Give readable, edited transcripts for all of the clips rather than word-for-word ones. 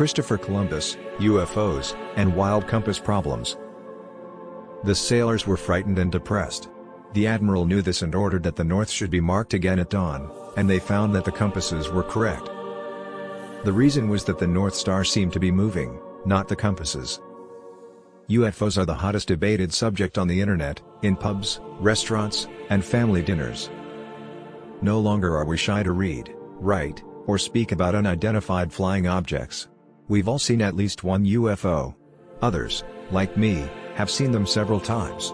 Cristopher Columbus, UFOs, and wild compass problems. The sailors were frightened and depressed. The admiral knew this and ordered that the north should be marked again at dawn, and they found that the compasses were correct. The reason was that the North Star seemed to be moving, not the compasses. UFOs are the hottest debated subject on the internet, in pubs, restaurants, and family dinners. No longer are we shy to read, write, or speak about unidentified flying objects. We've all seen at least one UFO. Others, like me, have seen them several times.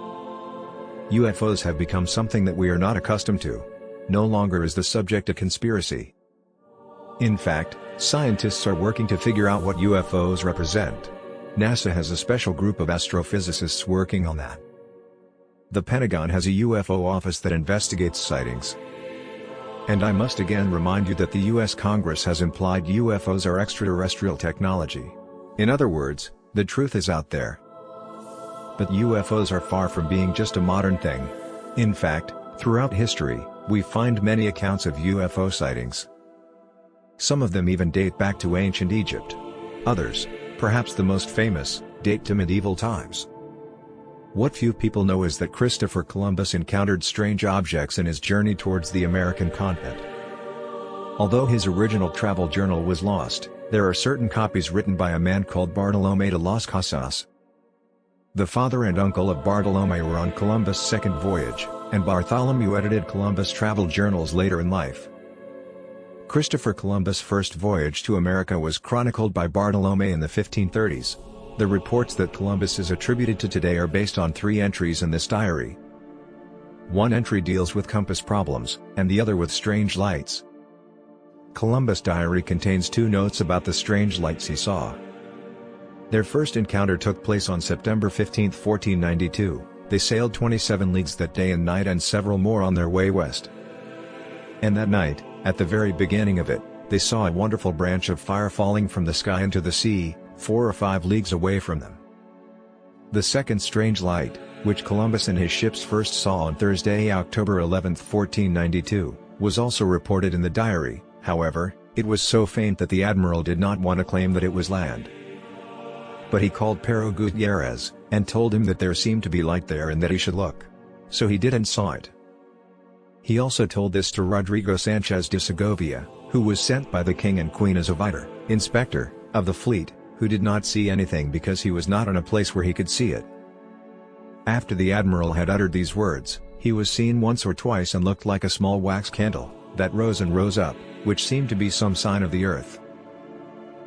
UFOs have become something that we are not accustomed to. No longer is the subject a conspiracy. In fact, scientists are working to figure out what UFOs represent. NASA has a special group of astrophysicists working on that. The Pentagon has a UFO office that investigates sightings. And I must again remind you that the US Congress has implied UFOs are extraterrestrial technology. In other words, the truth is out there. But UFOs are far from being just a modern thing. In fact, throughout history, we find many accounts of UFO sightings. Some of them even date back to ancient Egypt. Others, perhaps the most famous, date to medieval times. What few people know is that Cristopher Columbus encountered strange objects in his journey towards the American continent. Although his original travel journal was lost, there are certain copies written by a man called Bartolomé de las Casas. The father and uncle of Bartolomé were on Columbus' second voyage, and Bartholomew edited Columbus' travel journals later in life. Cristopher Columbus' first voyage to America was chronicled by Bartolomé in the 1530s. The reports that Columbus is attributed to today are based on 3 entries in this diary. One entry deals with compass problems, and the other with strange lights. Columbus' diary contains 2 notes about the strange lights he saw. Their first encounter took place on September 15, 1492. They sailed 27 leagues that day and night and several more on their way west. And that night, at the very beginning of it, they saw a wonderful branch of fire falling from the sky into the sea, 4 or 5 leagues away from them. The second strange light, which Columbus and his ships first saw on Thursday, October 11, 1492, was also reported in the diary. However, it was so faint that the admiral did not want to claim that it was land. But he called Pero Gutierrez, and told him that there seemed to be light there and that he should look. So he did and saw it. He also told this to Rodrigo Sanchez de Segovia, who was sent by the king and queen as a vice inspector of the fleet, who did not see anything because he was not in a place where he could see it. After the admiral had uttered these words, he was seen once or twice and looked like a small wax candle, that rose and rose up, which seemed to be some sign of the earth.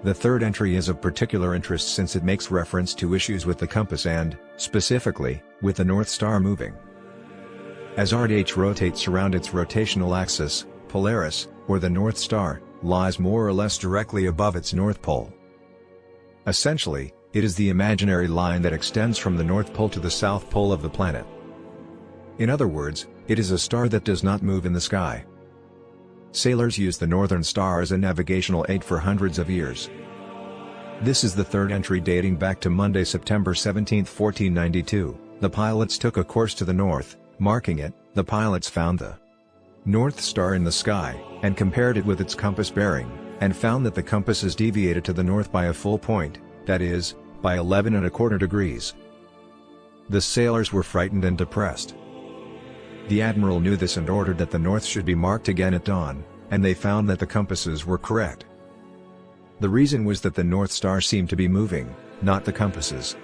The third entry is of particular interest since it makes reference to issues with the compass and, specifically, with the North Star moving. As Ardh rotates around its rotational axis, Polaris, or the North Star, lies more or less directly above its North Pole. Essentially, it is the imaginary line that extends from the North Pole to the South Pole of the planet. In other words, it is a star that does not move in the sky. Sailors used the Northern Star as a navigational aid for hundreds of years. This is the third entry dating back to Monday, September 17, 1492. The pilots took a course to the north, marking it. The pilots found the North Star in the sky, and compared it with its compass bearing, and found that the compass is deviated to the north by a full point, that is, by 11¼ degrees. The sailors were frightened and depressed. The admiral knew this and ordered that the north should be marked again at dawn, and they found that the compasses were correct. The reason was that the North Star seemed to be moving, not the compasses.